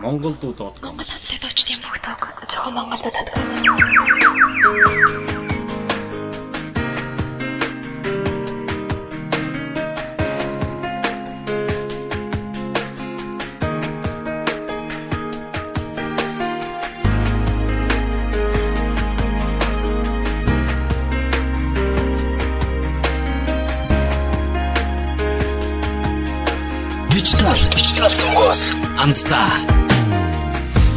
Монгол дуудаад. Монгол хадсад очдын бүгдөө зөвхөн Монгол дуудаад. Digital цугоос амтдаа.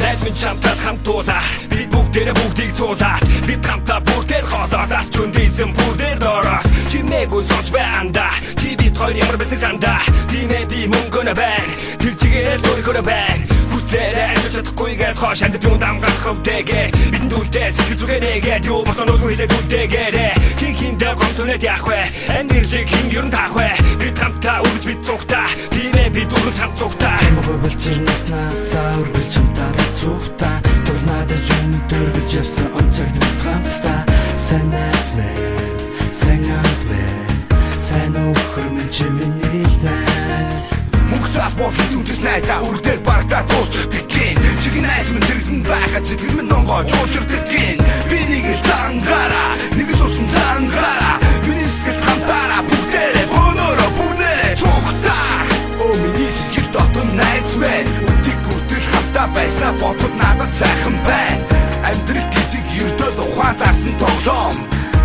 Найзмын чамтай хамтуулаа бид бүгдийг цуулаад бид хамтаа бүгдээр хоолоосаас чүндийсэн бүгдээр доороос чимээгүй сонч байнда чи бид хоёр ямар бэсник санда тиймээ би мөнгөнө байна тэр чигээр өөрийнхөө байна хүслээрээ амьд чадахгүйгээс хойш амьд юм дамгах хөвтэйгээ бидэнд үлдээ сэтгэл зүгээ нэгээд юу босноо хэлээд үлдээгээрээ хиндэ гомсонэд яах вэ амьдралыг хин ерөн таах вэ бид хамтаа үргэлж бид цугтаа тиймээ бид үргэлж хамт цугтаа Болчирнаснасаа үргэлж хамтаа бид цугтаа Турнадаж өмнө дөргөж явсан онцогт бид хамтдаа Сайн найз минь, сайн хамт минь Сайн өхөр минь чи миний найз Мөнхцаас бодлын үндэс найзаа үрдээр барагдаа дуусчихдаг гин Чигийн найз минь дэрэгэн байхад сэтгэл минь онгойж уурчирдаг гин Би нэг л зангаараа, нэг сурсан зангаараа Миний сэтгэл хамтаараа бүгдээрээ бөөнөрөө бүгдээрээ цугтаа Оо миний сэтгэл дотор найз минь Үтик үрдэл хамтаа байснаа бодоход надад сайхан байна Амьдрал гэдэг ердөө ухаан зарсан тоглоом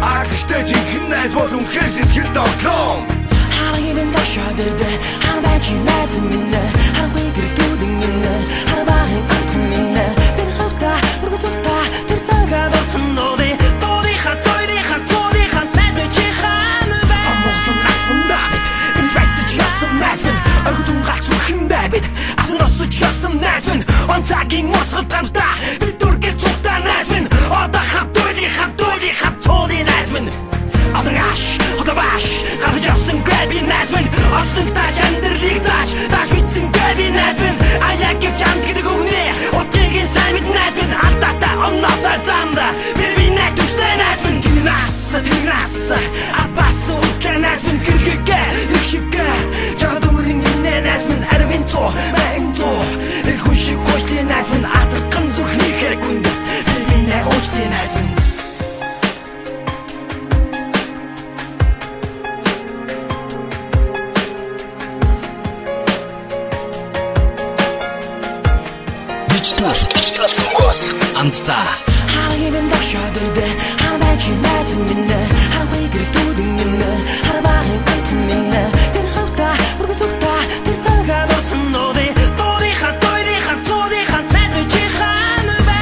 Гэхдээ жинхэнэ найз бол үнэхээр сэтгэл тоглоом Харагийн ташаадэрдэ Харабай чи найз минь Харахгүй гэрэл дүүдэн минь Харабагийн антх минь Би хавтаа, бүргө цугтаа Тэр цагаа дорсон нууди Дуудихаа, дойрихаа, цуудихаа Найз чи хаана бай Амболсон асан дабит Энэ байсаж явсан найз минь Оргодун галц үрхэн дабит Асан осож явсан найз минь Онцагийн морсгал тамтаа Би дүргэл цугтаа найз минь Одоо хав дойрихаа, цууди найз минь Адраш, hodabаш, гаргаж явсан грэби найзмын Оцлог тааж амьдралыг зааж битсэн грэби найзмын Аяг гэвч амт гэдэг үгнээ Утгигийн сайн мэд найзмын Алдаатай онноотой замда Би найз түштэй найзмын Гинаас, Арбас үгтэй найзмын Гэргэгэ, иршиггэ Жагад үрийн инэ найзмын Арвин цо, майн цо Ирхүн шиг хойчтой найзмын Атархан зүрхний хэргүнд Би най очтой найзмын Digital цугоос амтдаа. Харагийн ташаадэрдэ Харабай чи найз минь Харахгүй гэрэл дүүдэн минь Харабагийн антх минь Тэр хавтаа, бүргө цугтаа Тэр цагаа дорсон нууди Дуудихаа, дойрихаа, цуудихаа Найз чи хаана бай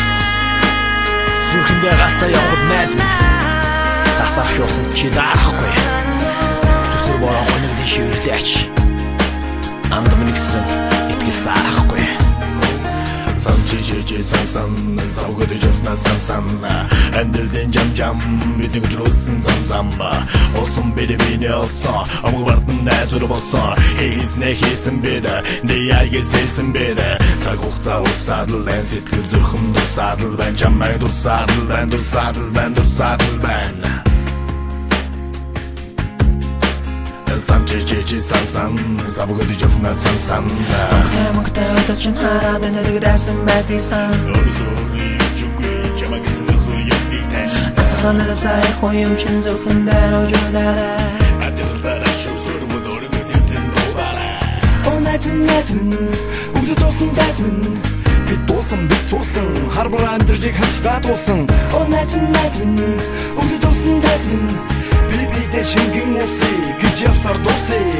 Зүрхэндээ галтаа явахд найз минь Сасах шуусан чи даахгүй Зүсэр бороо хоногдын шивэрлээч Андам нэгсэн итгэл сарахгүй Сан Савгод жасна сан Амьдралын жам Бидний жирүүлсэн зам Олсон бэдэвине олсон Амг бардын найзур болсон Хийснэ хийсэн бэдэ Дэяйгээ сэлсэн бэдэ Цаг хугацаа усаадл байн Сэтгэл зүрхэм дурсаадл байн Чамайг дурсаадл байн Сан Савгод жасна сан Мөнгөтэй өдөс чин хараад Нэг дэсэн байтисан Асахранаар сай хуйм чин зүрхэндээ рожудаарай О найз минь Үгдэ туусан найз минь Бид дуусан, бид цуусан Харбар амьдралыг хамтдаа дуусан О найз минь Үгдэ туусан найз минь Би бидэ шингэн усий Гэж явсаар дуусий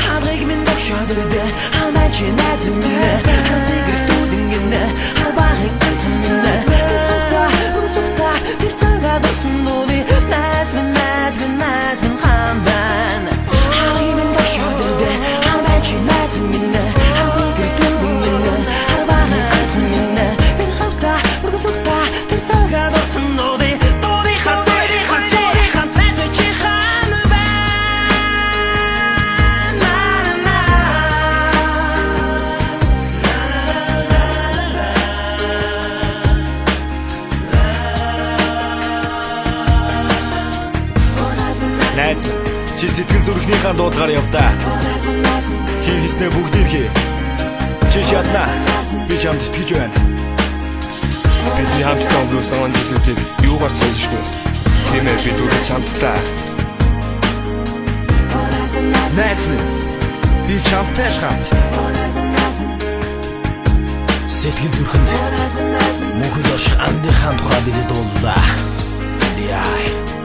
Харыг минь ташаадэрдэ Харабай чи найз минь Харахгүй гэрэл дүүдэн минь Харабагийн антх минь Би хавтаа, бүргө цугтаа Тэр цагаа дорсон нууди Найз минь хаан байна Харыг минь ташаадэрдэ Харабай чи найз минь Харахгүй гэрэл дүүдэн минь Харабагийн антх минь Би хавтаа, бүргө цугтаа Тэр цагаа дорсон нууди Дуудихаа, дойрихаа, цуудихаа Найз чи хаана байна Найз чи сэтгэл зүрхнийхээ дуудгаар явдаа хийснээ бүгдийг хий. Чи чадна. Би чамд итгэж байна. Бидний хамтдаа өнгөрсөн он жилүүдийг юугаар цолшгүй. Тийм ээ бид үргэлж хамтдаа. Найз минь. Би чамтай хамт. Сэтгэл зүрхэнд мөнхөд орших андынхаа тухай бидэд дууллаа. Яа.